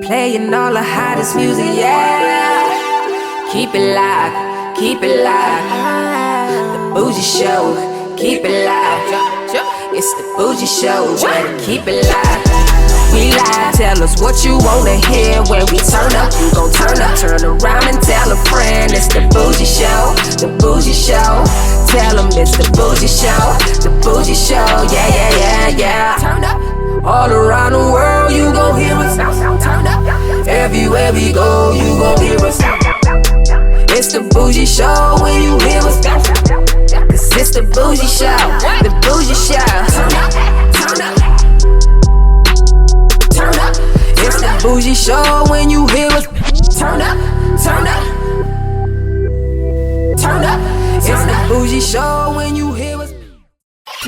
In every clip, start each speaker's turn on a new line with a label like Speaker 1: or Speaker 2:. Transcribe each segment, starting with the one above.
Speaker 1: Playing all the hottest music, yeah. Keep it locked, keep it locked. The Bougie Show, keep it locked. It's the Bougie Show, keep it locked. We live, tell us what you wanna hear. When we turn up, you gon' turn up. Turn around and tell a friend. It's the Bougie Show, the Bougie Show. Tell them it's the Bougie Show, the Bougie Show. Yeah, yeah, yeah, yeah. Turn up. All around the world, you gon' hear us. Turn up. Everywhere we go, you gon' hear us. It's the Bougie Show when you hear us. Cause it's the Bougie Show, the Bougie Show. Turn up, turn up. Turn up. It's the Bougie Show when you hear us. Turn up, turn up. Turn up. It's the Bougie Show when you hear us.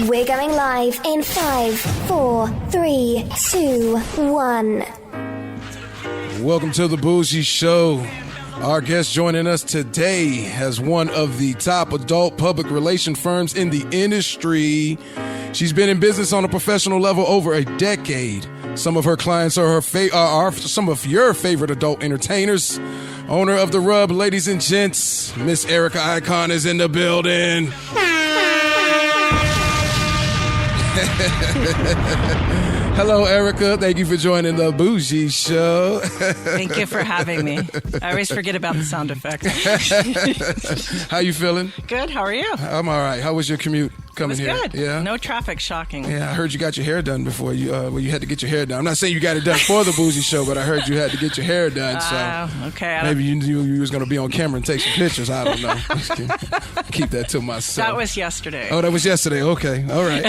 Speaker 2: We're going live in 5, 4, 3, 2, 1.
Speaker 3: Welcome to the Bougie Show. Our guest joining us today has one of the top adult public relation firms in the industry. She's been in business on a professional level over a decade. Some of her clients are some of your favorite adult entertainers. Owner of The Rub, ladies and gents, Miss Erika Icon is in the building. Hello, Erika. Thank you for joining the Bougie Show.
Speaker 4: Thank you for having me. I always forget about the sound effects.
Speaker 3: How you feeling?
Speaker 4: Good. How are you?
Speaker 3: I'm all right. How was your commute coming here?
Speaker 4: Good.
Speaker 3: Yeah.
Speaker 4: No traffic. Shocking.
Speaker 3: Yeah, I heard you got your hair done before you. Well, you had to get your hair done. I'm not saying you got it done for the Bougie Show, but I heard you had to get your hair done. So
Speaker 4: okay.
Speaker 3: Maybe you knew you was going to be on camera and take some pictures. I don't know. Keep that to myself.
Speaker 4: That was yesterday.
Speaker 3: Oh, that was yesterday. Okay. All right.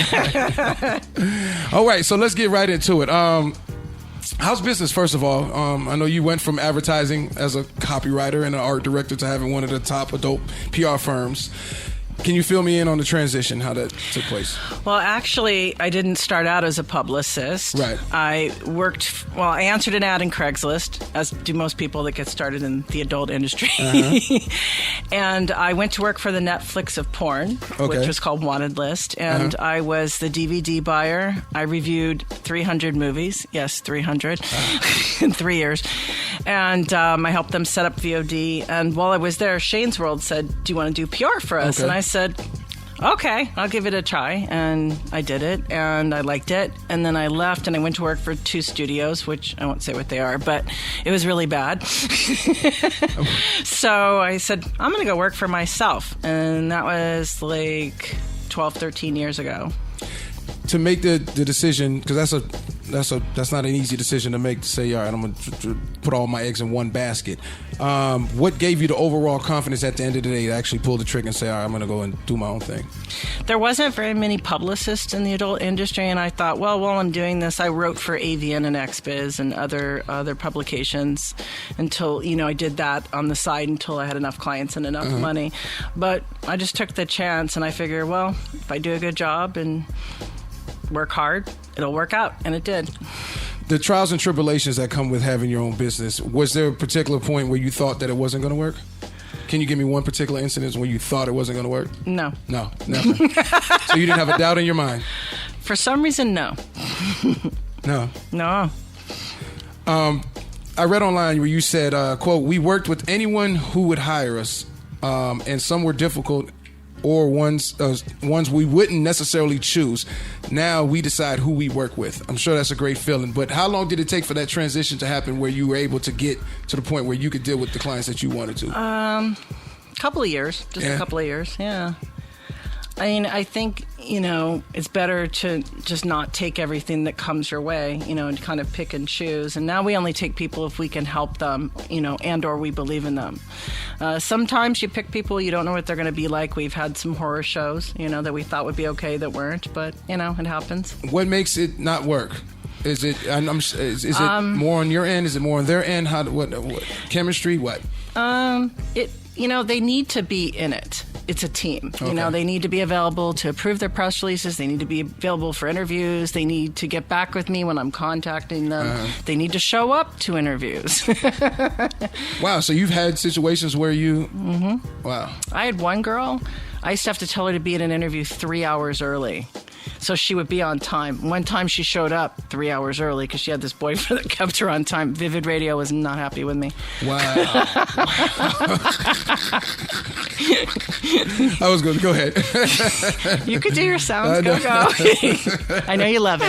Speaker 3: All right. So let's get right into it. How's business, first of all? I know you went from advertising as a copywriter and an art director to having one of the top adult PR firms. Can you fill me in on the transition, how that took place?
Speaker 4: Well, actually, I didn't start out as a publicist.
Speaker 3: Right.
Speaker 4: I answered an ad in Craigslist, as do most people that get started in the adult industry. Uh-huh. And I went to work for the Netflix of porn, which was called Wanted List. And I was the DVD buyer. I reviewed 300 movies. Yes, 300 in 3 years. And I helped them set up VOD. And while I was there, Shane's World said, "Do you want to do PR for us?" And I said, okay, I'll give it a try. And I did it, and I liked it. And then I left, and I went to work for 2 studios, which I won't say what they are, but it was really bad. So I said, I'm going to go work for myself. And that was like 12, 13 years ago.
Speaker 3: To make the decision, because that's not an easy decision to make, to say, all right, I'm going to put all my eggs in one basket. What gave you the overall confidence at the end of the day to actually pull the trigger and say, all right, I'm going to go and do my own thing?
Speaker 4: There wasn't very many publicists in the adult industry, and I thought, well, while I'm doing this, I wrote for AVN and XBiz and other publications until, I did that on the side until I had enough clients and enough money. But I just took the chance, and I figured, well, if I do a good job and work hard, it'll work out, and it did.
Speaker 3: The trials and tribulations that come with having your own business, was there a particular point where you thought that it wasn't going to work? Can you give me one particular incident where you thought it wasn't going to work?
Speaker 4: No,
Speaker 3: never. So you didn't have a doubt in your mind?
Speaker 4: For some reason, no.
Speaker 3: No.
Speaker 4: I
Speaker 3: read online where you said, quote, "We worked with anyone who would hire us, and some were difficult or ones we wouldn't necessarily choose. Now we decide who we work with." I'm sure that's a great feeling. But how long did it take for that transition to happen where you were able to get to the point where you could deal with the clients that you wanted to?
Speaker 4: Couple of years. A couple of years, yeah. I mean, I think, it's better to just not take everything that comes your way, and kind of pick and choose. And now we only take people if we can help them, and or we believe in them. Sometimes you pick people, you don't know what they're going to be like. We've had some horror shows, that we thought would be okay that weren't, but, it happens.
Speaker 3: What makes it not work? Is it is it more on your end? Is it more on their end? What chemistry? What?
Speaker 4: They need to be in it. It's a team.
Speaker 3: Okay.
Speaker 4: They need to be available to approve their press releases. They need to be available for interviews. They need to get back with me when I'm contacting them. They need to show up to interviews.
Speaker 3: Wow. So you've had situations where you... Mm-hmm. Wow.
Speaker 4: I had one girl. I used to have to tell her to be in an interview 3 hours early. So she would be on time. One time she showed up 3 hours early because she had this boyfriend that kept her on time. Vivid Radio was not happy with me.
Speaker 3: Wow. I was going to go ahead.
Speaker 4: You could do your sounds. Go. I know you love it.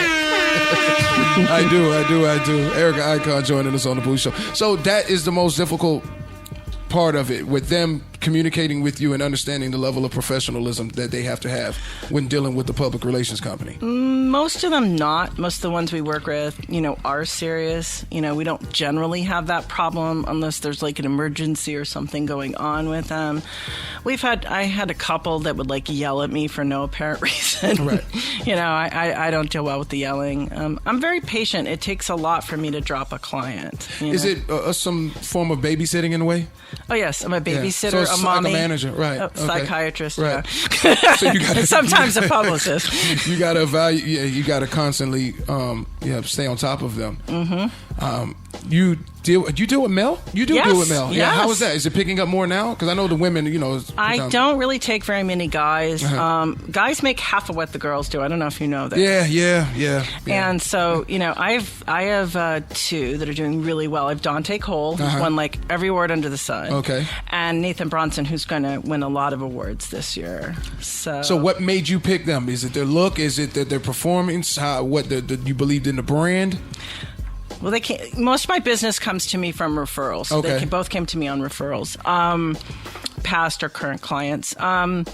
Speaker 3: I do. Erika Icon joining us on the Bougie Show. So that is the most difficult part of it, with them communicating with you and understanding the level of professionalism that they have to have when dealing with the public relations company.
Speaker 4: Most of them not. Most of the ones we work with, are serious. We don't generally have that problem unless there's like an emergency or something going on with them. I had a couple that would like yell at me for no apparent reason.
Speaker 3: Right.
Speaker 4: I don't deal well with the yelling. I'm very patient. It takes a lot for me to drop a client.
Speaker 3: Is it some form of babysitting in a way?
Speaker 4: Oh yes, I'm a babysitter,
Speaker 3: So it's
Speaker 4: a mommy,
Speaker 3: like a manager, right?
Speaker 4: Psychiatrist,
Speaker 3: right.
Speaker 4: Yeah.
Speaker 3: So you gotta,
Speaker 4: sometimes a publicist.
Speaker 3: You got to evaluate. Yeah, you got to constantly, stay on top of them. Mm-hmm. You deal with mail? You do deal with mail.
Speaker 4: Yes.
Speaker 3: Yeah. How is that? Is it picking up more now? Because I know the women,
Speaker 4: I don't really take very many guys. Guys make half of what the girls do. I don't know if you know that.
Speaker 3: Yeah.
Speaker 4: And so, I have two that are doing really well. I have Dante Cole, who's won like every award under the sun.
Speaker 3: Okay.
Speaker 4: And Nathan Bronson, who's going to win a lot of awards this year. So
Speaker 3: what made you pick them? Is it their look? Is it their performance? You believed in the brand?
Speaker 4: Well, most of my business comes to me from referrals.
Speaker 3: Okay.
Speaker 4: They both came to me on referrals, past or current clients. And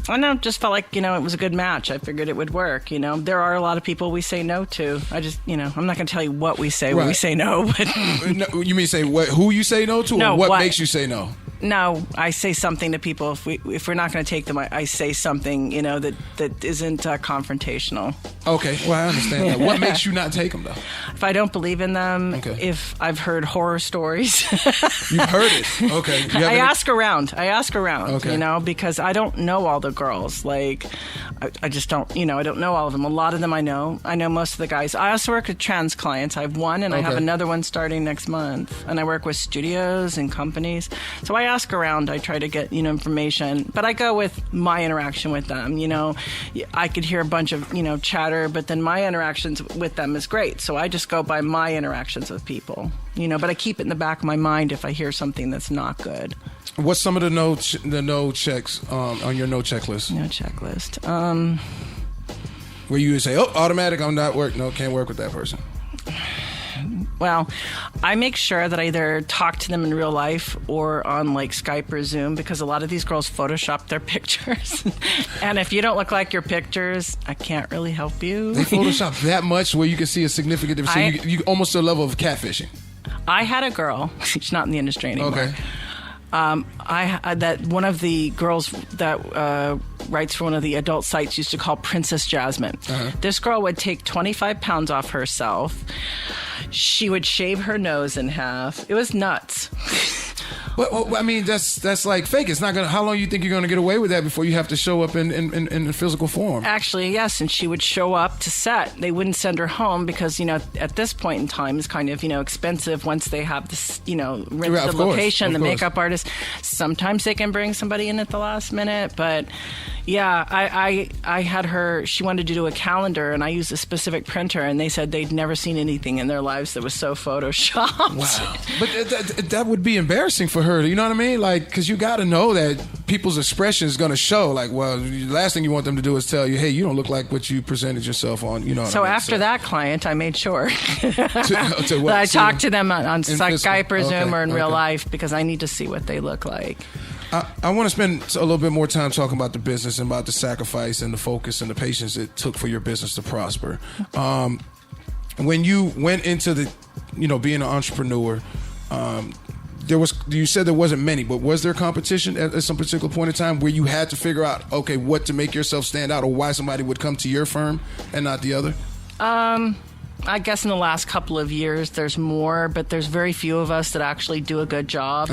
Speaker 4: I just felt like, it was a good match. I figured it would work. There are a lot of people we say no to. I just, I'm not going to tell you what we say when we say no. But
Speaker 3: no, you mean say who you say no to, or what makes you say no?
Speaker 4: No, I say something to people. If we're not going to take them, I say something, that isn't confrontational.
Speaker 3: Okay, well, I understand that. What makes you not take them, though?
Speaker 4: If I don't believe in them, if I've heard horror stories.
Speaker 3: You've heard it? Okay.
Speaker 4: I ask around,
Speaker 3: okay.
Speaker 4: Because I don't know all the girls. Like, I just don't, I don't know all of them. A lot of them I know. I know most of the guys. I also work with trans clients. I have one, and I have another one starting next month. And I work with studios and companies. So I ask around. I try to get, information. But I go with my interaction with them. I could hear a bunch of, chatter, but then my interactions with them is great. So I just go by my interactions with people, but I keep it in the back of my mind if I hear something that's not good.
Speaker 3: What's some of the no checks on your no checklist?
Speaker 4: No checklist.
Speaker 3: Where you would say, automatic, can't work with that person.
Speaker 4: Well, I make sure that I either talk to them in real life or on like Skype or Zoom, because a lot of these girls Photoshop their pictures. And if you don't look like your pictures, I can't really help you.
Speaker 3: They Photoshop that much where you can see a significant difference. So you almost to a level of catfishing.
Speaker 4: I had a girl, she's not in the industry anymore.
Speaker 3: Okay.
Speaker 4: That one of the girls that writes for one of the adult sites used to call Princess Jasmine. This girl would take 25 pounds off herself. She would shave her nose in half. It was nuts.
Speaker 3: Well, I mean, that's like fake. It's not gonna. How long you think you're gonna get away with that before you have to show up in physical form?
Speaker 4: Actually, yes. And she would show up to set. They wouldn't send her home because at this point in time it's kind of expensive once they have this rent the location, the makeup artist. Sometimes they can bring somebody in at the last minute, but yeah, I had her. She wanted to do a calendar, and I used a specific printer, and they said they'd never seen anything in their lives that was so photoshopped.
Speaker 3: Wow, but that would be embarrassing for her. You know what I mean? Like, because you got to know that people's expression is going to show. Like, well, the last thing you want them to do is tell you, hey, you don't look like what you presented yourself on.
Speaker 4: So after that client, I made sure that I talked to them on Skype or Zoom or in real life, because I need to see what they look like.
Speaker 3: I want to spend a little bit more time talking about the business and about the sacrifice and the focus and the patience it took for your business to prosper. When you went into the, being an entrepreneur, you said there wasn't many, but was there competition at some particular point in time where you had to figure out, what to make yourself stand out, or why somebody would come to your firm and not the other?
Speaker 4: I guess in the last couple of years, there's more, but there's very few of us that actually do a good job.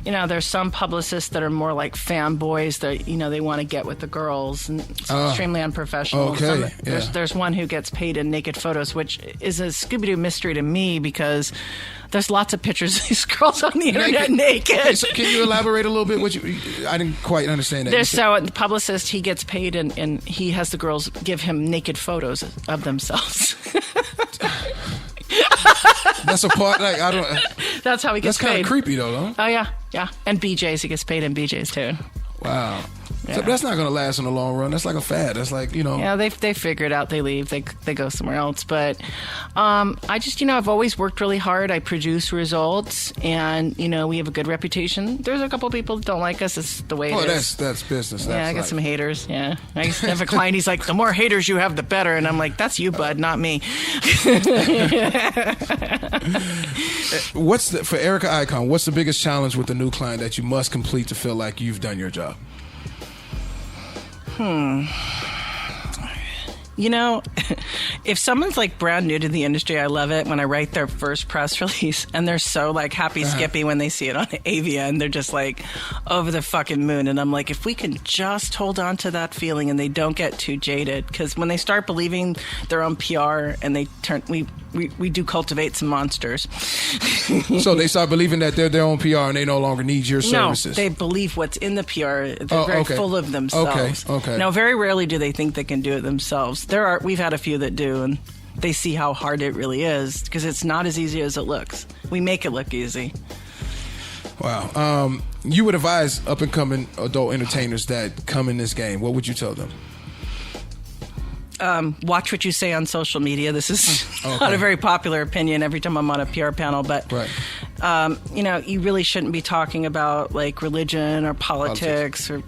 Speaker 4: There's some publicists that are more like fanboys that, they want to get with the girls, and it's extremely unprofessional.
Speaker 3: Okay.
Speaker 4: There's one who gets paid in naked photos, which is a Scooby-Doo mystery to me because there's lots of pictures of these girls on the internet naked.
Speaker 3: So can you elaborate a little bit? I didn't quite understand that.
Speaker 4: So the publicist, he gets paid and he has the girls give him naked photos of themselves.
Speaker 3: That's a part, like, I don't...
Speaker 4: That's how he gets paid.
Speaker 3: That's kind of creepy, though, no?
Speaker 4: Oh, yeah. And BJs, he gets paid in BJs, too.
Speaker 3: Wow.
Speaker 4: Yeah.
Speaker 3: So that's not going to last in the long run. That's like a fad. That's like,
Speaker 4: Yeah, they figure it out. They leave. They go somewhere else. But I just, I've always worked really hard. I produce results, and, we have a good reputation. There's a couple people that don't like us. It's the way it is.
Speaker 3: That's business.
Speaker 4: I got some haters. Yeah. I have a client, he's like, the more haters you have, the better. And I'm like, that's you, bud, not me.
Speaker 3: For Erika Icon, what's the biggest challenge with the new client that you must complete to feel like you've done your job?
Speaker 4: If someone's like brand new to the industry, I love it when I write their first press release and they're so like happy skippy when they see it on Avia and they're just like over the fucking moon. And I'm like, if we can just hold on to that feeling and they don't get too jaded, because when they start believing their own PR and they turn, we do cultivate some monsters.
Speaker 3: So they start believing that they're their own PR and they no longer need your services.
Speaker 4: No, they believe what's in the PR. They're very full of themselves.
Speaker 3: Okay.
Speaker 4: Now, very rarely do they think they can do it themselves. We've had a few that do, and they see how hard it really is because it's not as easy as it looks. We make it look easy.
Speaker 3: Wow. You would advise up-and-coming adult entertainers that come in this game. What would you tell them?
Speaker 4: Watch what you say on social media. This is not a very popular opinion every time I'm on a PR panel, but you really shouldn't be talking about like religion or politics. Or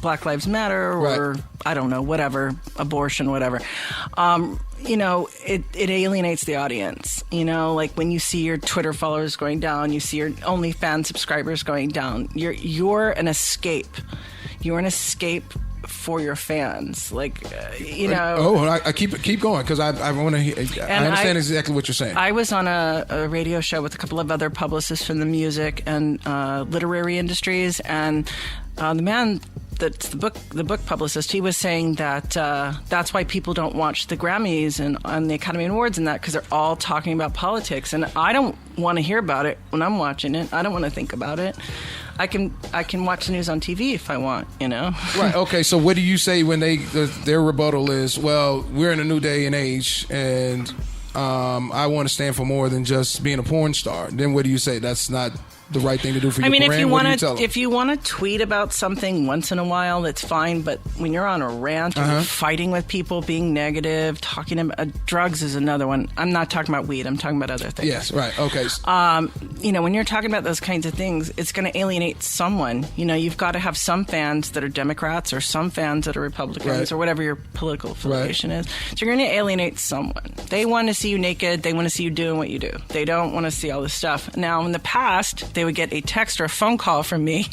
Speaker 4: Black Lives Matter or I don't know, whatever, abortion, whatever. It alienates the audience. Like when you see your Twitter followers going down, you see your OnlyFans subscribers going down. You're an escape. You're an escape for your fans,
Speaker 3: I keep going because I want to. I understand exactly what you're saying.
Speaker 4: I was on a radio show with a couple of other publicists from the music and literary industries, and the man that's the book publicist, he was saying that that's why people don't watch the Grammys and the Academy Awards and that, because they're all talking about politics, and I don't want to hear about it when I'm watching it. I don't want to think about it. I can watch the news on TV if I want, Right.
Speaker 3: Okay. So what do you say when their rebuttal is, well, we're in a new day and age, and I want to stand for more than just being a porn star? Then what do you say? That's not the right thing to do for your brand?
Speaker 4: If you want to tweet about something once in a while, that's fine. But when you're on a rant, or fighting with people, being negative, talking about drugs is another one. I'm not talking about weed. I'm talking about other things.
Speaker 3: Yes, right. Okay.
Speaker 4: When you're talking about those kinds of things, it's going to alienate someone. You've got to have some fans that are Democrats or some fans that are Republicans or whatever your political affiliation is. So you're going to alienate someone. They want to see you naked. They want to see you doing what you do. They don't want to see all this stuff. Now, in the past, they would get a text or a phone call from me,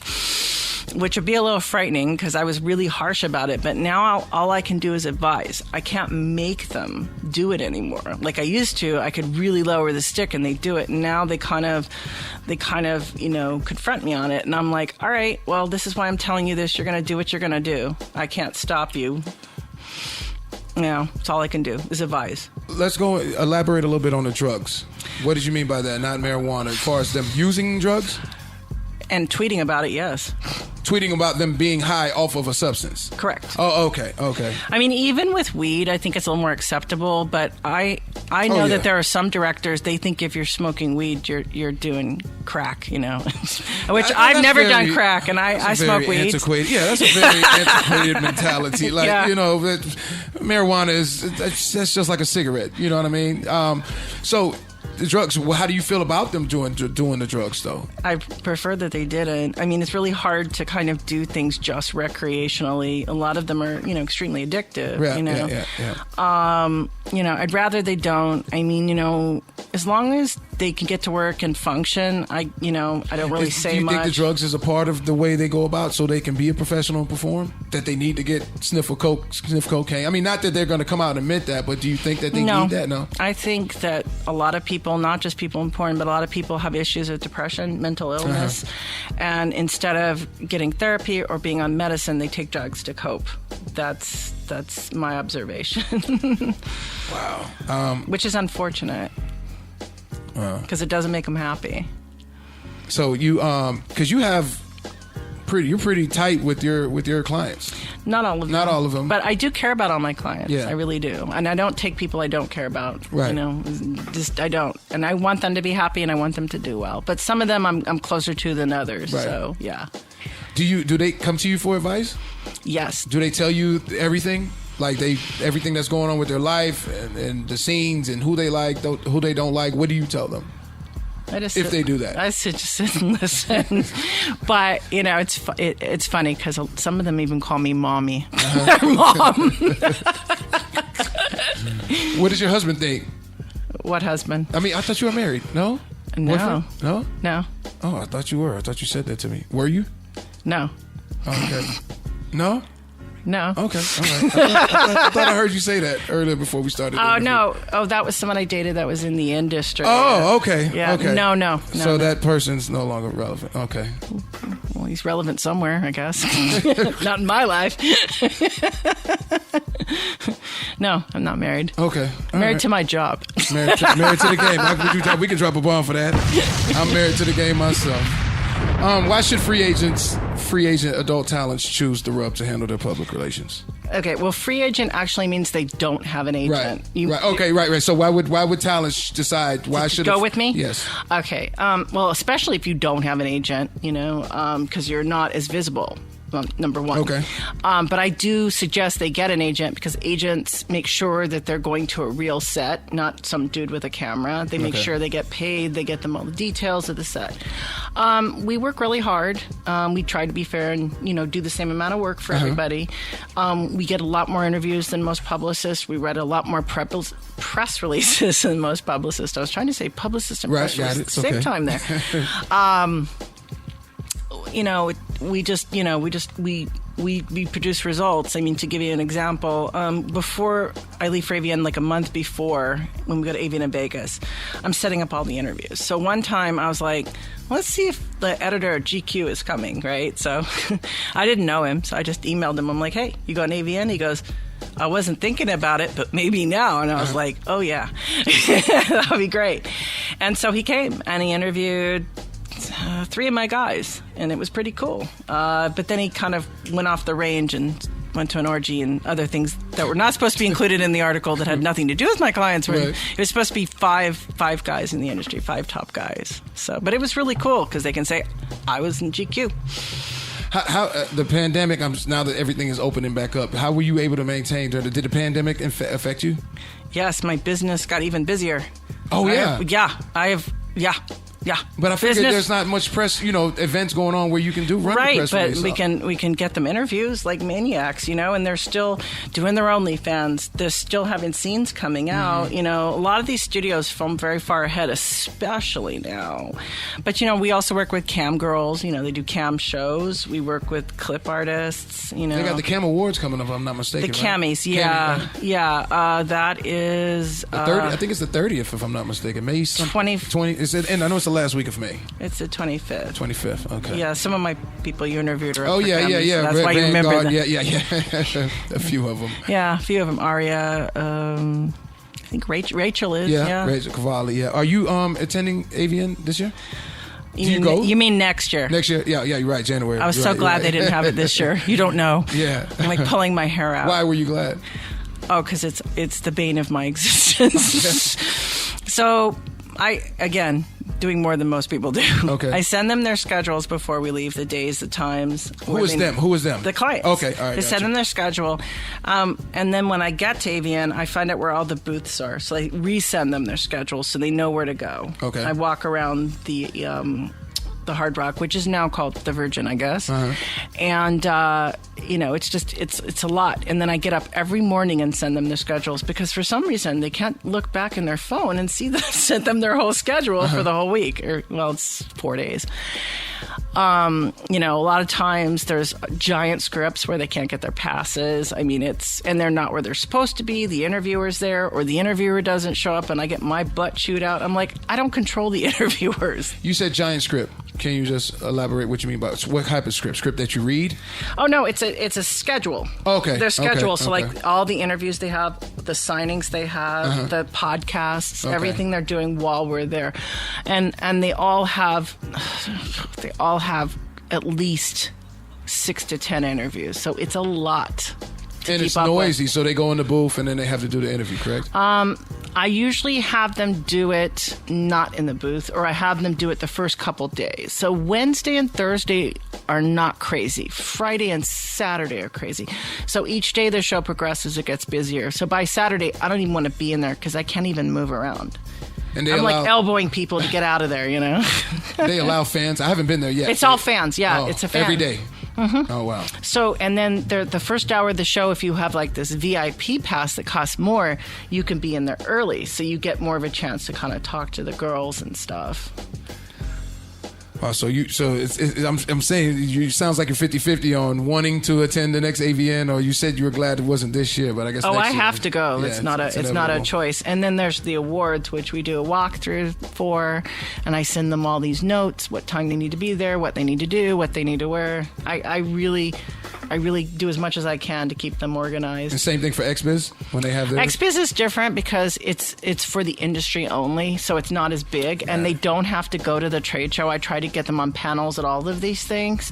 Speaker 4: which would be a little frightening because I was really harsh about it. But now all I can do is advise. I can't make them do it anymore. Like I used to, I could really lower the stick and they do it. And now they kind of, confront me on it. And I'm like, all right, well, this is why I'm telling you this. You're going to do what you're going to do. I can't stop you. That's all I can do is advise.
Speaker 3: Let's go elaborate a little bit on the drugs. What did you mean by that? Not marijuana, as far as them using drugs?
Speaker 4: And tweeting about it, yes.
Speaker 3: Tweeting about them being high off of a substance?
Speaker 4: Correct.
Speaker 3: Oh, okay.
Speaker 4: I mean, even with weed, I think it's a little more acceptable, but I know that there are some directors, they think if you're smoking weed, you're doing crack, Which I've never done crack, and I smoke weed.
Speaker 3: Yeah, that's a very antiquated mentality. Like, marijuana that's just like a cigarette, you know what I mean? So the drugs, how do you feel about them doing the drugs, though? I
Speaker 4: prefer that they didn't. I mean, it's really hard to kind of do things just recreationally. A lot of them are, extremely addictive.
Speaker 3: Yeah.
Speaker 4: I'd rather they don't. I mean, as long as they can get to work and function, I don't really say much.
Speaker 3: Do you think the drugs is a part of the way they go about so they can be a professional and perform? That they need to get sniff cocaine? I mean, not that they're going to come out and admit that, but do you think that they need that? No.
Speaker 4: I think that a lot of people, not just people in porn, but a lot of people have issues with depression, mental illness, and instead of getting therapy or being on medicine, they take drugs to cope. That's my observation.
Speaker 3: Wow.
Speaker 4: Which is unfortunate because it doesn't make them happy.
Speaker 3: So you, because you're pretty tight with your clients.
Speaker 4: Not all of them.
Speaker 3: Not all of them.
Speaker 4: But I do care about all my clients. Yeah. I really do. And I don't take people I don't care about.
Speaker 3: Right.
Speaker 4: I don't. And I want them to be happy and I want them to do well. But some of them I'm closer to than others. Right. So, yeah.
Speaker 3: Do they come to you for advice?
Speaker 4: Yes.
Speaker 3: Do they tell you everything? Like everything that's going on with their life and the scenes and who they like, who they don't like? What do you tell them? If they do that,
Speaker 4: I just sit and listen. But it's funny because some of them even call me mommy. Mom.
Speaker 3: What does your husband think?
Speaker 4: What husband?
Speaker 3: I mean, I thought you were married. No.
Speaker 4: No.
Speaker 3: Boyfriend? No.
Speaker 4: No.
Speaker 3: Oh, I thought you were. I thought you said that to me. Were you?
Speaker 4: No.
Speaker 3: Okay. No.
Speaker 4: No.
Speaker 3: Okay. All right. I thought I heard you say that earlier before we started.
Speaker 4: Oh, no. Oh, that was someone I dated that was in the industry.
Speaker 3: Oh, okay.
Speaker 4: Yeah.
Speaker 3: Okay.
Speaker 4: No.
Speaker 3: So that person's no longer relevant. Okay.
Speaker 4: Well, he's relevant somewhere, I guess. Not in my life. No, I'm not married.
Speaker 3: Okay.
Speaker 4: Married to my job.
Speaker 3: Married to the game. We can drop a bomb for that. I'm married to the game myself. Why should free agent adult talents choose the Rub to handle their public relations?
Speaker 4: Okay, well, free agent actually means they don't have an agent.
Speaker 3: Right. Okay, right. So why would talents decide? Why should
Speaker 4: go with me?
Speaker 3: Yes.
Speaker 4: Okay. Well, especially if you don't have an agent, because you're not as visible. Well, number one.
Speaker 3: Okay.
Speaker 4: But I do suggest they get an agent because agents make sure that they're going to a real set, not some dude with a camera. They make sure they get paid. They get them all the details of the set. We work really hard. We try to be fair and, do the same amount of work for everybody. We get a lot more interviews than most publicists. We read a lot more press releases than most publicists. I was trying to say publicist and press release at the same time there. We produce results. I mean, to give you an example, before I leave for AVN, like a month before, when we go to AVN in Vegas, I'm setting up all the interviews. So one time I was like, let's see if the editor at GQ is coming, right? So I didn't know him, so I just emailed him. I'm like, hey, you going to AVN? He goes, I wasn't thinking about it, but maybe now. And I was like, oh, yeah, that'll be great. And so he came and he interviewed 3 of my guys, and it was pretty cool. But then he kind of went off the range and went to an orgy and other things that were not supposed to be included in the article that had nothing to do with my clients. Right. It was supposed to be five guys in the industry, 5 top guys. So, but it was really cool because they can say, I was in GQ.
Speaker 3: How the pandemic, now that everything is opening back up, how were you able to maintain? Did the pandemic affect you?
Speaker 4: Yes, my business got even busier.
Speaker 3: Oh, yeah?
Speaker 4: Yeah.
Speaker 3: But I figured there's not much press, events going on where you can run the press
Speaker 4: but
Speaker 3: release.
Speaker 4: we can get them interviews like maniacs, and they're still doing their OnlyFans. They're still having scenes coming out. A lot of these studios film very far ahead, especially now. But we also work with cam girls. They do cam shows. We work with clip artists.
Speaker 3: They got the Cam Awards coming up, if I'm not mistaken.
Speaker 4: The Cammies, yeah. That is
Speaker 3: the 30th. I think it's the 30th, if I'm not mistaken. May 20. Is it? And I know it's the last week of May.
Speaker 4: It's the 25th.
Speaker 3: 25th, okay.
Speaker 4: Yeah, some of my people you interviewed are
Speaker 3: yeah.
Speaker 4: So that's why you remember that.
Speaker 3: Yeah. A few of them.
Speaker 4: Yeah, a few of them. Aria, I think Rachel is.
Speaker 3: Yeah. Rachel Cavalli, yeah. Are you attending AVN this year? Do you go?
Speaker 4: You mean next year?
Speaker 3: Next year, yeah, you're right, January.
Speaker 4: I was so glad they didn't have it this year. You don't know.
Speaker 3: Yeah.
Speaker 4: I'm like pulling my hair out.
Speaker 3: Why were you glad?
Speaker 4: Oh, because it's the bane of my existence. So doing more than most people do.
Speaker 3: Okay.
Speaker 4: I send them their schedules before we leave, the days, the times.
Speaker 3: Who is them?
Speaker 4: The clients.
Speaker 3: Okay, all right.
Speaker 4: I send them their schedule. And then when I get to AVN, I find out where all the booths are. So I resend them their schedules so they know where to go.
Speaker 3: Okay.
Speaker 4: I walk around the Hard Rock, which is now called the Virgin, I guess. And, it's a lot. And then I get up every morning and send them their schedules because for some reason they can't look back in their phone and see that I sent them their whole schedule for the whole week. It's 4 days. A lot of times there's giant scripts where they can't get their passes. And they're not where they're supposed to be. The interviewer's there or the interviewer doesn't show up and I get my butt chewed out. I'm like, I don't control the interviewers.
Speaker 3: You said giant script. Can you just elaborate what you mean by what type of script? Script that you read?
Speaker 4: Oh, no, it's a schedule.
Speaker 3: Okay.
Speaker 4: Their schedule.
Speaker 3: Okay.
Speaker 4: So like all the interviews they have, the signings they have, the podcasts, everything they're doing while we're there. And they all have at least 6 to 10 interviews. So it's a lot.
Speaker 3: And it's noisy, so they go in the booth and then they have to do the interview, correct?
Speaker 4: I usually have them do it not in the booth, or I have them do it the first couple days. So Wednesday and Thursday are not crazy. Friday and Saturday are crazy. So each day the show progresses, it gets busier. So by Saturday, I don't even want to be in there because I can't even move around. And I'm like elbowing people to get out of there,
Speaker 3: They allow fans? I haven't been there yet.
Speaker 4: It's all fans, yeah.
Speaker 3: Oh,
Speaker 4: it's a fan.
Speaker 3: Every day? Mm-hmm. Oh, wow.
Speaker 4: So, and then the first hour of the show, if you have like this VIP pass that costs more, you can be in there early. So you get more of a chance to kind of talk to the girls and stuff.
Speaker 3: Wow, I'm saying you sounds like you're 50-50 on wanting to attend the next AVN, or you said you were glad it wasn't this year, but I guess next
Speaker 4: I
Speaker 3: year,
Speaker 4: have to go. It's not a choice. And then there's the awards, which we do a walkthrough for, and I send them all these notes, what time they need to be there, what they need to do, what they need to wear. I really do as much as I can to keep them organized.
Speaker 3: And same thing for XBiz when they have theirs?
Speaker 4: XBiz is different because it's for the industry only, so it's not as big, and they don't have to go to the trade show. I try to get them on panels at all of these things,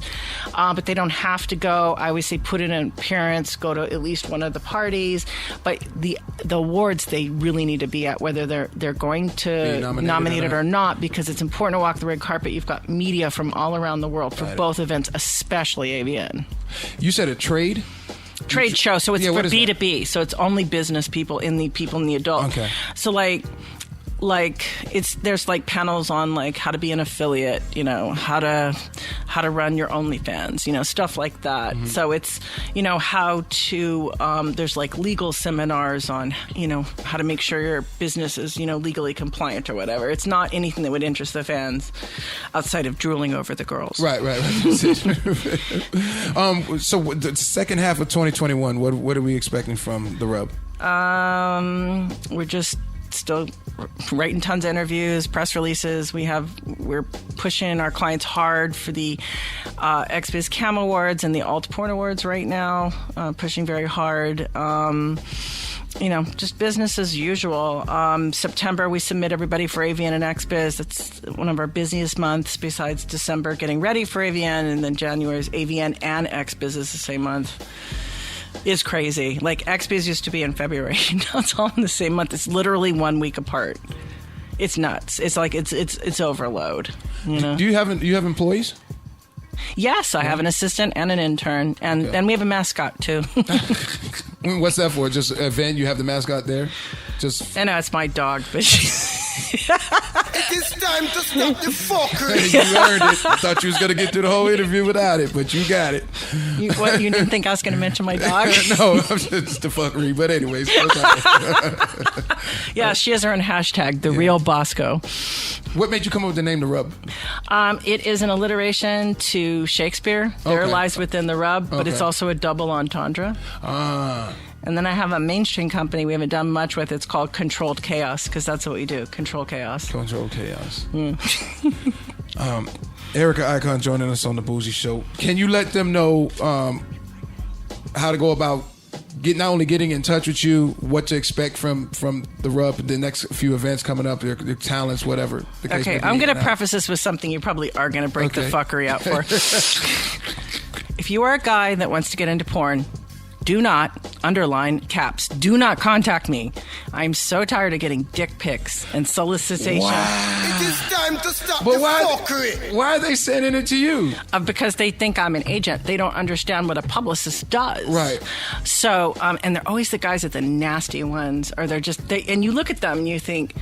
Speaker 4: but they don't have to go. I always say put in an appearance, go to at least one of the parties, but the awards they really need to be at, whether they're going to nominate it or not, because it's important to walk the red carpet. You've got media from all around the world for both events, especially AVN.
Speaker 3: You said a trade
Speaker 4: show, so it's for B2B, so it's only business people in the adult. Okay. So there's like panels on like how to be an affiliate, how to run your OnlyFans, stuff like that. Mm-hmm. So it's how to there's like legal seminars on how to make sure your business is legally compliant or whatever. It's not anything that would interest the fans outside of drooling over the girls.
Speaker 3: Right. So the second half of 2021, what are we expecting from the Rub?
Speaker 4: We're just still writing tons of interviews, press releases. We're pushing our clients hard for the XBiz Cam Awards and the Alt Porn Awards right now, pushing very hard. Just business as usual. September, we submit everybody for AVN and XBiz. That's one of our busiest months besides December, getting ready for AVN, and then January is AVN and XBiz is the same month. Is crazy. Like XBiz used to be in February. Now it's all in the same month. It's literally 1 week apart. It's nuts. It's like it's overload.
Speaker 3: Do you have employees?
Speaker 4: Yes, I have an assistant and an intern, and then we have a mascot too.
Speaker 3: What's that for? Just an event? You have the mascot there?
Speaker 4: I know it's my dog, but
Speaker 5: it is time to stop the fuckery.
Speaker 3: You heard it. I thought you was going to get through the whole interview without it, but you got it.
Speaker 4: You didn't think I was going to mention my dog?
Speaker 3: No, it's the fuckery. But anyways.
Speaker 4: Yeah, she has her own hashtag, the real Bosco.
Speaker 3: What made you come up with the name The Rub?
Speaker 4: It is an alliteration to Shakespeare. There lies within the rub, but it's also a double entendre. And then I have a mainstream company we haven't done much with. It's called Controlled Chaos, because that's what we do. Control Chaos.
Speaker 3: Controlled Chaos. Erika Icon joining us on the Bougie Show. Can you let them know how to go about not only getting in touch with you, what to expect from the Rub, the next few events coming up, their talents, whatever.
Speaker 4: Okay, I'm going to preface this with something you probably are going to break the fuckery out for. If you are a guy that wants to get into porn, do not, underline caps, do not contact me. I'm so tired of getting dick pics and solicitation.
Speaker 3: Wow.
Speaker 5: It is time to stop the fuckery.
Speaker 3: Why are they sending it to you?
Speaker 4: Because they think I'm an agent. They don't understand what a publicist does.
Speaker 3: Right.
Speaker 4: So, and they're always the guys at the nasty ones, or and you look at them and you think,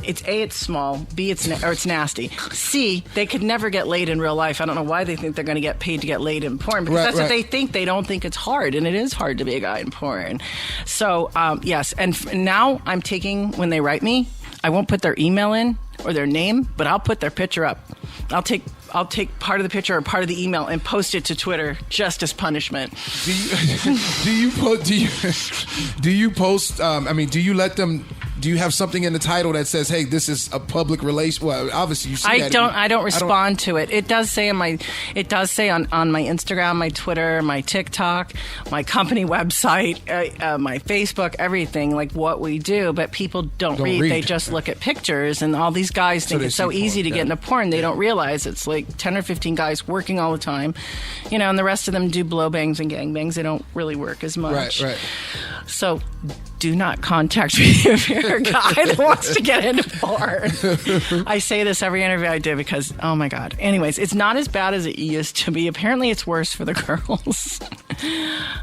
Speaker 4: it's small. B, it's nasty. C, they could never get laid in real life. I don't know why they think they're going to get paid to get laid in porn, because that's what they think. They don't think it's hard, and it is hard to be a guy in porn. So yes, and now I'm taking, when they write me, I won't put their email in or their name, but I'll put their picture up. I'll take part of the picture or part of the email and post it to Twitter just as punishment.
Speaker 3: Do you post? I mean, do you let them? Do you have something in the title that says, "Hey, this is a public relation"? Well, obviously you see
Speaker 4: I don't respond to it. It does say on my Instagram, my Twitter, my TikTok, my company website, my Facebook, everything, like what we do. But people don't read. They just look at pictures, and all these guys think it's so easy to get into porn. They don't realize it's like 10 or 15 guys working all the time, and the rest of them do blow bangs and gang bangs. They don't really work as much.
Speaker 3: Right.
Speaker 4: So do not contact me if you're a guy that wants to get into porn. I say this every interview I do because, oh my God. Anyways, it's not as bad as it used to be. Apparently it's worse for the girls.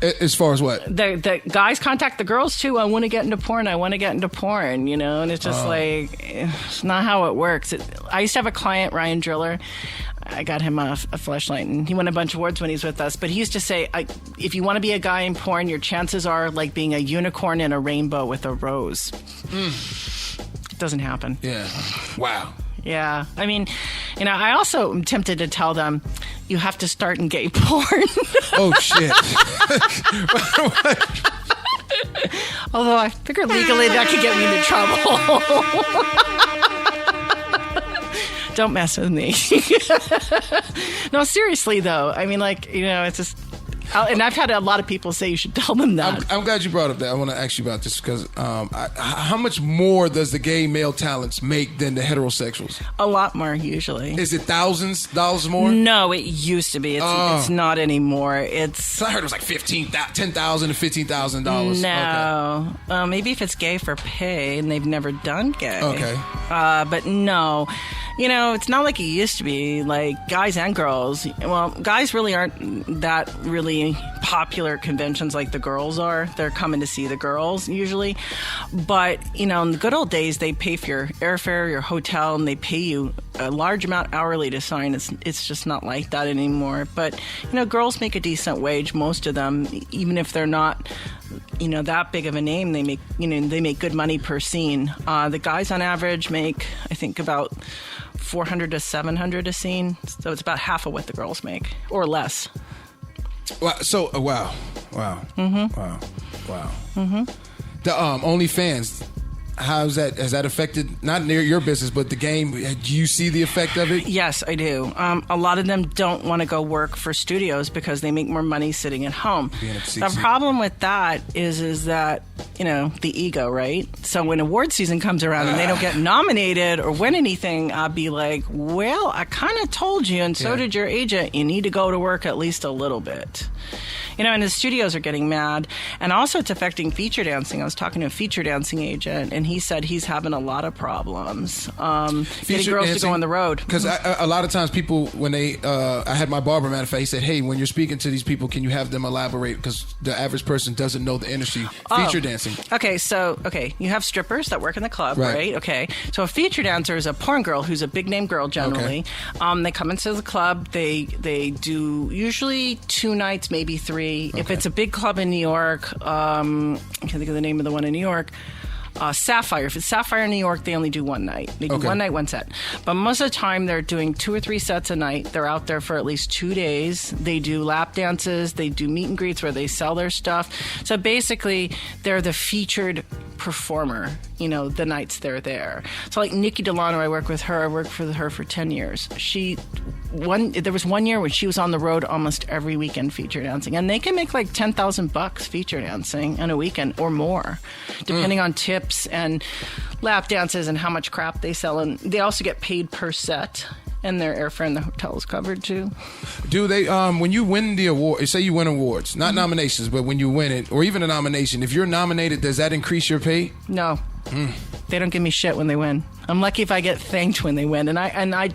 Speaker 3: As far as what?
Speaker 4: The guys contact the girls too. I want to get into porn. And it's just it's not how it works. I used to have a client, Ryan Driller. I got him a fleshlight, and he won a bunch of awards when he was with us. But he used to say, if you want to be a guy in porn, your chances are like being a unicorn in a rainbow with a rose. It doesn't happen.
Speaker 3: Yeah. Wow.
Speaker 4: Yeah. I mean, I also am tempted to tell them, you have to start in gay porn.
Speaker 3: Oh, shit.
Speaker 4: Although I figure legally that could get me into trouble. Don't mess with me. No, seriously, though. I mean, it's just... And I've had a lot of people say you should tell them that.
Speaker 3: I'm glad you brought up that. I want to ask you about this because how much more does the gay male talents make than the heterosexuals?
Speaker 4: A lot more, usually.
Speaker 3: Is it thousands of dollars more?
Speaker 4: No, it used to be. It's not anymore.
Speaker 3: So I heard it was like $10,000 to $15,000.
Speaker 4: No. Okay. Maybe if it's gay for pay and they've never done gay.
Speaker 3: Okay.
Speaker 4: But no. It's not like it used to be, like guys and girls. Well, guys really aren't that really popular at conventions like the girls are. They're coming to see the girls usually. But, in the good old days, they pay for your airfare, your hotel, and they pay you a large amount hourly to sign. It's just not like that anymore. But, girls make a decent wage, most of them, even if they're not that big of a name. They make good money per scene. The guys on average make, I think, about $400 to $700 a scene, so it's about half of what the girls make, or less.
Speaker 3: Wow! So wow.
Speaker 4: Mm-hmm.
Speaker 3: Wow.
Speaker 4: Mm-hmm.
Speaker 3: The OnlyFans. Has that affected not near your business, but the game? Do you see the effect of it?
Speaker 4: Yes, I do. A lot of them don't want to go work for studios because they make more money sitting at home. The problem with that is that, the ego, right? So when award season comes around and they don't get nominated or win anything, I'll be like, well, I kind of told you, and so did your agent, you need to go to work at least a little bit. And the studios are getting mad. And also it's affecting feature dancing. I was talking to a feature dancing agent, and he said he's having a lot of problems getting girls dancing, to go on the road.
Speaker 3: Because a lot of times people, when they... I had my barber, matter of fact, he said, hey, when you're speaking to these people, can you have them elaborate? Because the average person doesn't know the industry. Feature dancing.
Speaker 4: Okay, so, you have strippers that work in the club, right? Okay. So a feature dancer is a porn girl who's a big-name girl, generally. Okay. They come into the club. They do usually 2 nights, maybe 3. Okay. If it's a big club in New York, I can't think of the name of the one in New York, Sapphire. If it's Sapphire in New York, they only do 1 night. They do 1 night, 1 set. But most of the time, they're doing 2 or 3 sets a night. They're out there for at least 2 days. They do lap dances. They do meet and greets where they sell their stuff. So basically, they're the featured performer, the nights they're there. So like Nikki Delano, I work with her. I worked for her for 10 years. There was 1 year when she was on the road almost every weekend feature dancing. And they can make like $10,000 feature dancing in a weekend or more, depending on tips and lap dances and how much crap they sell. And they also get paid per set. And their airfare in the hotel is covered too. Do they, when you win the award, say you win awards, not nominations, but when you win it, or even a nomination, if you're nominated, does that increase your pay? No. They don't give me shit when they win. I'm lucky if I get thanked when they win. And I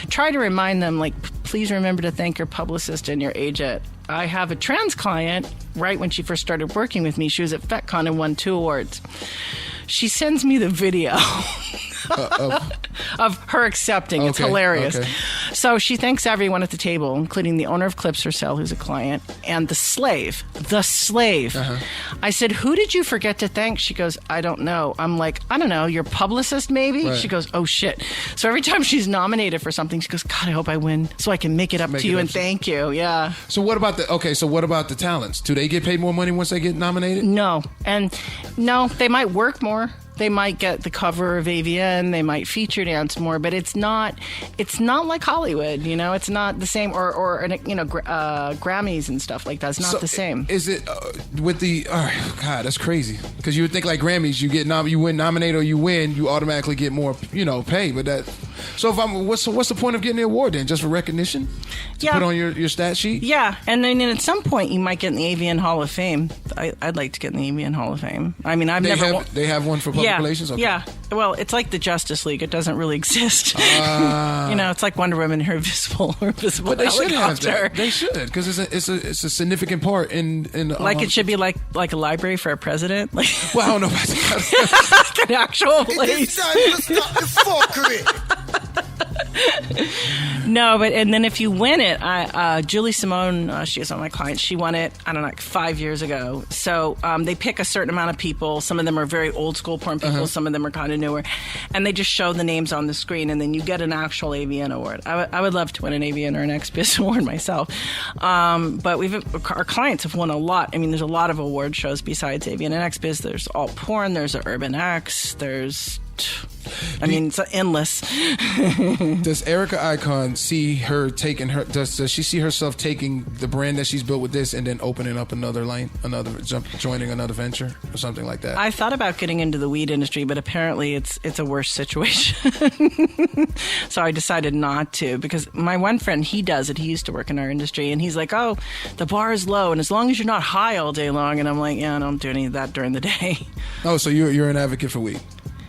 Speaker 4: try to remind them, like, please remember to thank your publicist and your agent. I have a trans client, right when she first started working with me, she was at FetCon and won 2 awards. She sends me the video of her accepting. It's hilarious.
Speaker 3: Okay.
Speaker 4: So she thanks everyone at the table, including the owner of Clips herself, who's a client, and the slave. I said, who did you forget to thank? She goes, I don't know. I'm like, I don't know, your publicist maybe? Right. She goes, oh shit. So every time she's nominated for something, she goes, God, I hope I win so I can make it up to you and thank you. Yeah.
Speaker 3: So what about the talents? Do they get paid more money once they get nominated?
Speaker 4: No. And no, they might work more. They might get the cover of AVN. They might feature dance more, but it's not like Hollywood. You know, it's not the same. Or Grammys and stuff like that. It's not the same.
Speaker 3: Is it with the? Oh God, that's crazy. Because you would think like Grammys, you get you win nominated or you win, you automatically get more pay. But that. So what's the point of getting the award then? Just for recognition? To put on your stat sheet?
Speaker 4: Yeah, and then at some point you might get in the AVN Hall of Fame. I'd like to get in the AVN Hall of Fame. I mean, they have one for public relations? Okay. Yeah. Well, it's like the Justice League. It doesn't really exist. It's like Wonder Woman, her invisible
Speaker 3: but they
Speaker 4: helicopter.
Speaker 3: Should have that. They should, because it's a significant part in
Speaker 4: it should be like a library for a president. Like,
Speaker 3: well, I don't know about that.
Speaker 4: An actual place.
Speaker 5: It is time to stop the fuckery.
Speaker 4: No, and then if you win it, Julie Simone, she is one of my clients. She won it, I don't know, like 5 years ago. So they pick a certain amount of people. Some of them are very old school porn people. Some of them are kind of newer, and they just show the names on the screen, and then you get an actual AVN award. I would love to win an AVN or an XBIZ award myself, but our clients have won a lot. I mean, there's a lot of award shows besides AVN and XBIZ. There's Alt Porn. There's a Urban X. There's it's endless.
Speaker 3: Does Erika Icon see her taking her? Does she see herself taking the brand that she's built with this and then opening up another lane, joining another venture or something like that?
Speaker 4: I thought about getting into the weed industry, but apparently it's a worse situation. So I decided not to, because my one friend, he does it. He used to work in our industry, and he's like, "Oh, the bar is low, and as long as you're not high all day long," and I'm like, "Yeah, I don't do any of that during the day."
Speaker 3: Oh, so you're an advocate for weed?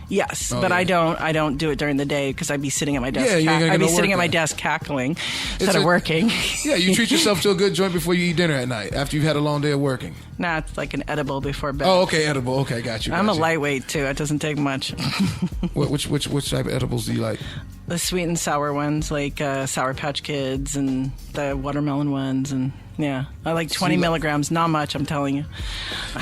Speaker 4: Yes, but I don't do it during the day because I'd be sitting at my desk. I'd be sitting at my desk cackling instead of working.
Speaker 3: Yeah, you treat yourself to a good joint before you eat dinner at night after you've had a long day of working.
Speaker 4: Nah, it's like an edible before bed.
Speaker 3: Oh, okay, edible. Okay, got you.
Speaker 4: I'm a lightweight too. It doesn't take much.
Speaker 3: Which type of edibles do you like?
Speaker 4: The sweet and sour ones, like Sour Patch Kids, and the watermelon ones, and yeah, I like 20 milligrams. Not much, I'm telling you.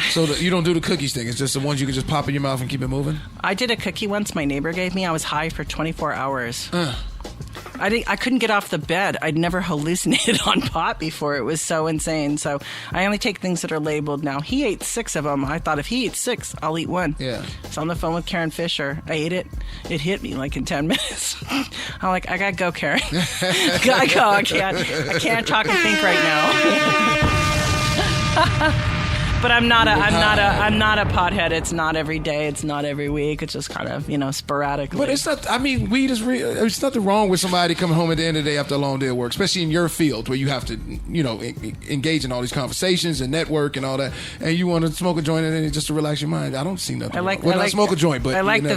Speaker 3: So you don't do the cookies thing? It's just the ones you can just pop in your mouth and keep it moving?
Speaker 4: I did a cookie once my neighbor gave me. I was high for 24 hours. I couldn't get off the bed. I'd never hallucinated on pot before. It was so insane. So I only take things that are labeled now. He ate 6 of them. I thought if he eats 6, I'll eat 1.
Speaker 3: Yeah.
Speaker 4: So on the phone with Karen Fisher. I ate it. It hit me like in 10 minutes. I'm like, I gotta go, Karen. Gotta go. I can't talk and think right now. But I'm not a pothead. It's not every day. It's not every week. It's just kind of, sporadically.
Speaker 3: But it's not. I mean, weed is real. There's nothing wrong with somebody coming home at the end of the day after a long day of work, especially in your field where you have to, engage in all these conversations and network and all that, and you want to smoke a joint and then just to relax your mind. I don't see nothing. I smoke a joint, but
Speaker 4: I like the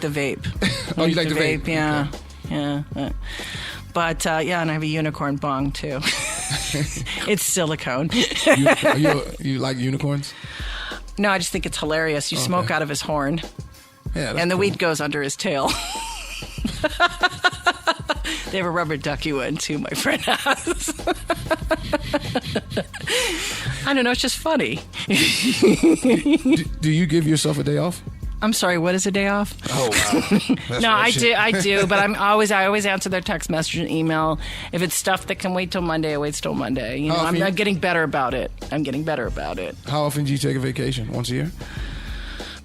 Speaker 4: vape.
Speaker 3: Oh, you like the vape?
Speaker 4: Yeah,
Speaker 3: okay.
Speaker 4: Yeah. But, and I have a unicorn bong, too. It's silicone.
Speaker 3: You like unicorns?
Speaker 4: No, I just think it's hilarious. You smoke out of his horn.
Speaker 3: Yeah,
Speaker 4: and the weed goes under his tail. They have a rubber ducky one, too, my friend has. I don't know, it's just funny.
Speaker 3: Do you give yourself a day off?
Speaker 4: I'm sorry, what is a day off?
Speaker 3: Oh, wow.
Speaker 4: No, I do, but I always answer their text message and email. If it's stuff that can wait till Monday, it waits till Monday. I'm getting better about it.
Speaker 3: How often do you take a vacation? Once a year?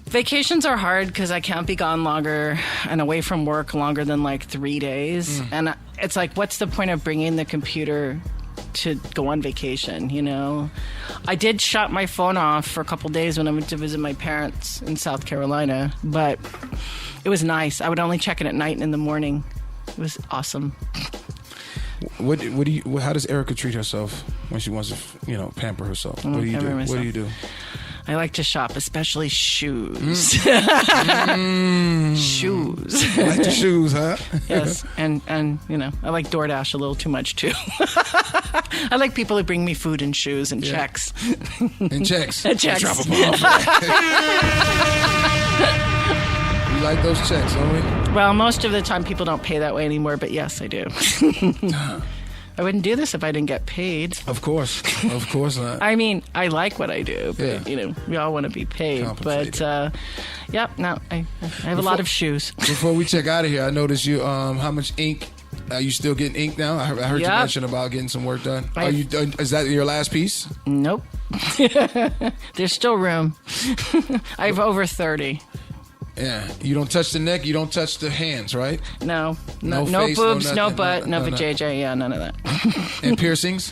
Speaker 4: Vacations are hard because I can't be gone longer and away from work longer than like 3 days. And it's like, what's the point of bringing the computer to go on vacation, I did shut my phone off for a couple days when I went to visit my parents in South Carolina, but it was nice. I would only check it at night and in the morning. It was awesome.
Speaker 3: How does Erika treat herself when she wants to, pamper herself? What do you do? What do you do?
Speaker 4: I like to shop, especially shoes. Shoes.
Speaker 3: I like the shoes, huh?
Speaker 4: Yes, and I like DoorDash a little too much too. I like people who bring me food and shoes and checks.
Speaker 3: And checks.
Speaker 4: And checks.
Speaker 3: Drop a bomb. We like those checks, don't we?
Speaker 4: Well, most of the time people don't pay that way anymore, but yes, I do. I wouldn't do this if I didn't get paid.
Speaker 3: Of course not.
Speaker 4: I mean, I like what I do, but we all want to be paid. But I have a lot of shoes.
Speaker 3: Before we check out of here, I noticed you. How much ink? Are you still getting ink now? I heard you mention about getting some work done. Is that your last piece?
Speaker 4: Nope. There's still room. I have over 30.
Speaker 3: Yeah, you don't touch the neck, you don't touch the hands, right?
Speaker 4: No
Speaker 3: face,
Speaker 4: boobs,
Speaker 3: no
Speaker 4: no butt, no vajayjay, yeah, none of that.
Speaker 3: And piercings?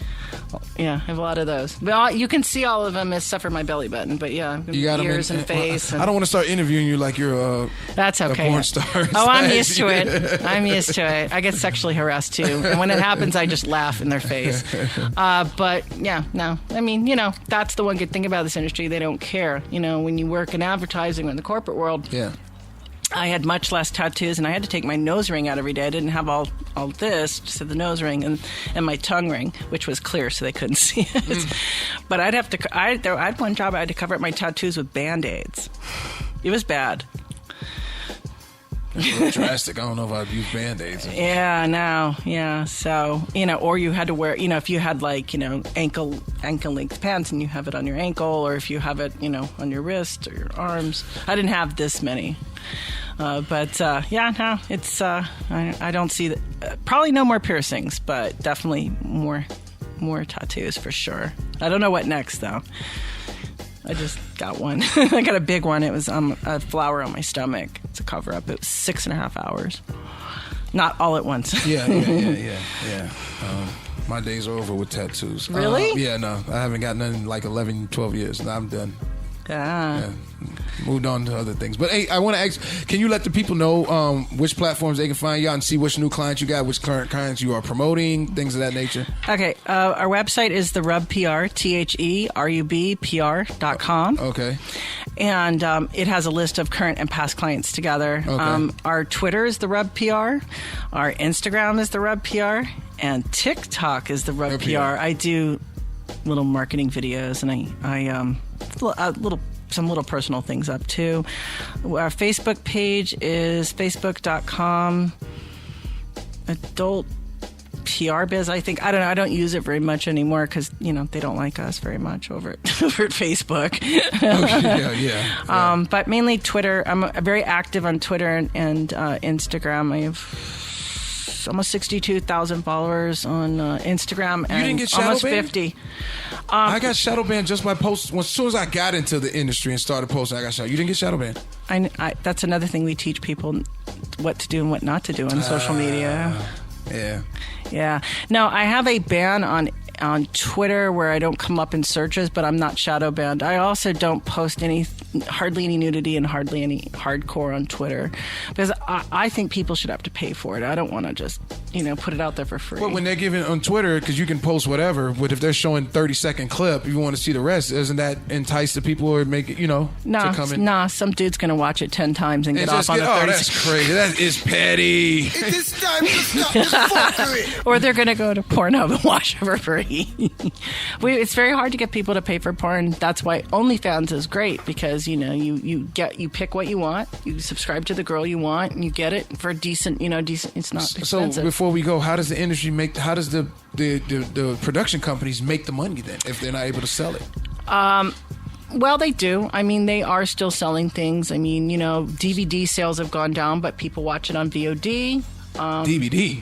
Speaker 4: Yeah, I have a lot of those. Well, you can see all of them except for my belly button, but yeah,
Speaker 3: you got
Speaker 4: ears and face.
Speaker 3: I don't want to start interviewing you like you're
Speaker 4: that's okay.
Speaker 3: a porn star.
Speaker 4: Oh, I'm used to it. I get sexually harassed too, and when it happens, I just laugh in their face. But yeah, no. I mean, that's the one good thing about this industry. They don't care. When you work in advertising or in the corporate world.
Speaker 3: Yeah.
Speaker 4: I had much less tattoos, and I had to take my nose ring out every day. I didn't have all this, just had the nose ring and my tongue ring, which was clear, so they couldn't see it. But I had one job I had to cover up my tattoos with Band-Aids. It was bad.
Speaker 3: That's a little drastic. I don't know if I'd use Band-Aids.
Speaker 4: Yeah, no, yeah. So, or you had to wear, if you had ankle length pants and you have it on your ankle, or if you have it, on your wrist or your arms. I didn't have this many. But it's, I don't see that. Probably no more piercings, but definitely more tattoos for sure. I don't know what next though. I just got one. I got a big one. It was a flower on my stomach. It's a cover-up. It was 6.5 hours. Not all at once.
Speaker 3: Yeah. My days are over with tattoos.
Speaker 4: Really?
Speaker 3: Yeah, no. I haven't got none in like 11, 12 years. Now I'm done.
Speaker 4: Yeah.
Speaker 3: Moved on to other things. But hey, I want to ask, can you let the people know which platforms they can find you on and see which new clients you got, which current clients you are promoting, things of that nature?
Speaker 4: Okay. Our website is the Rub PR, TheRubPR.com.
Speaker 3: Okay.
Speaker 4: And it has a list of current and past clients together.
Speaker 3: Okay.
Speaker 4: Our Twitter is the Rub PR. Our Instagram is the Rub PR. And TikTok is the Rub PR. I do little marketing videos, and I some little personal things up too. Our Facebook page is facebook.com adult PR biz. I think, I don't know, I don't use it very much anymore because they don't like us very much over at Facebook. But mainly Twitter. I'm very active on Twitter and Instagram. I have almost 62,000 followers on Instagram, and
Speaker 3: you didn't get shadow
Speaker 4: almost
Speaker 3: banned?
Speaker 4: 50.
Speaker 3: I got shadow banned just by posts. As soon as I got into the industry and started posting, I got shadow. You didn't get shadow banned?
Speaker 4: That's another thing we teach people, what to do and what not to do on social media. Yeah. No, I have a ban on Twitter where I don't come up in searches, but I'm not shadow banned. I also don't post hardly any nudity and hardly any hardcore on Twitter because I think people should have to pay for it. I don't want to just put it out there for free.
Speaker 3: Well, when they're giving on Twitter, because you can post whatever, but if they're showing 30-second clip, if you want to see the rest, doesn't that entice the people or make it, to come in?
Speaker 4: Nah, some dude's going to watch it 10 times and get off on the 30
Speaker 3: that's crazy. That is petty.
Speaker 5: It is time to stop this fuckery.
Speaker 4: Or they're going to go to Pornhub and watch it for free. It's very hard to get people to pay for porn. That's why OnlyFans is great because, you pick what you want, you subscribe to the girl you want, and you get it for decent, it's not expensive.
Speaker 3: So before we go, how does the industry how does the production companies make the money then if they're not able to sell it?
Speaker 4: Well, they do. I mean, they are still selling things. I mean, DVD sales have gone down, but people watch it on VOD.
Speaker 3: DVD?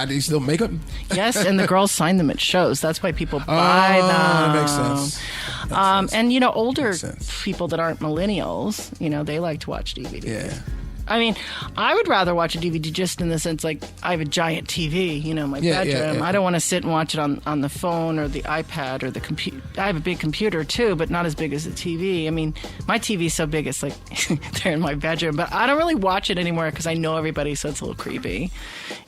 Speaker 3: They still make them?
Speaker 4: Yes, and the girls sign them at shows. That's why people buy them.
Speaker 3: That makes sense.
Speaker 4: And, older people that aren't millennials, they like to watch DVD.
Speaker 3: Yeah.
Speaker 4: I mean, I would rather watch a DVD just in the sense, like, I have a giant TV, my bedroom. I don't want to sit and watch it on the phone or the iPad or the computer. I have a big computer, too, but not as big as the TV. I mean, my TV's so big, it's like they're in my bedroom. But I don't really watch it anymore because I know everybody, so it's a little creepy,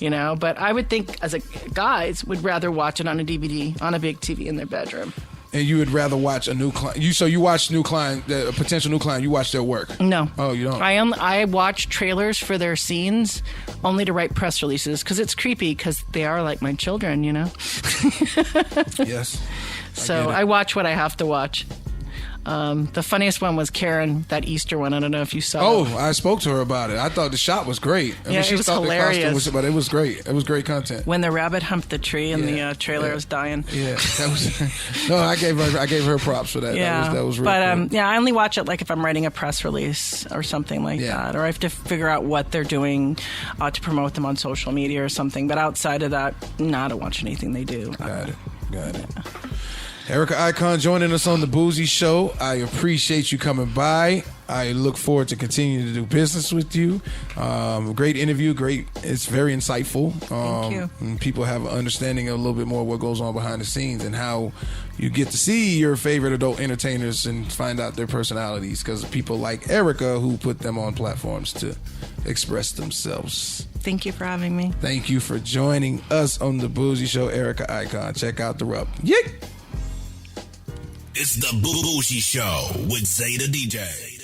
Speaker 4: But I would think, as guys, would rather watch it on a DVD, on a big TV in their bedroom.
Speaker 3: And you would rather watch a new client. You watch a potential new client. You watch their work.
Speaker 4: No.
Speaker 3: Oh, you don't.
Speaker 4: I watch trailers for their scenes only to write press releases because it's creepy because they are like my children,
Speaker 3: Yes.
Speaker 4: So I watch what I have to watch. The funniest one was Karen, that Easter one. I don't know if you saw.
Speaker 3: Oh, I spoke to her about it. I thought the shot was great.
Speaker 4: It was hilarious.
Speaker 3: But it was great. It was great content.
Speaker 4: When the rabbit humped the tree and the trailer was dying.
Speaker 3: Yeah, that was. No, I gave her props for that.
Speaker 4: Yeah,
Speaker 3: that was really cool.
Speaker 4: I only watch it like if I'm writing a press release or something like that, or I have to figure out what they're doing to promote them on social media or something. But outside of that, I don't watch anything they do.
Speaker 3: Got it. Erika Icon joining us on the Bougie Show. I appreciate you coming by. I look forward to continuing to do business with you. Great interview. It's very insightful.
Speaker 4: Thank you.
Speaker 3: And people have an understanding of a little bit more of what goes on behind the scenes and how you get to see your favorite adult entertainers and find out their personalities because of people like Erika who put them on platforms to express themselves.
Speaker 4: Thank you for having me.
Speaker 3: Thank you for joining us on the Bougie Show, Erika Icon. Check out the rub. Yeet!
Speaker 6: It's the Bougie Show with Zeta DJ.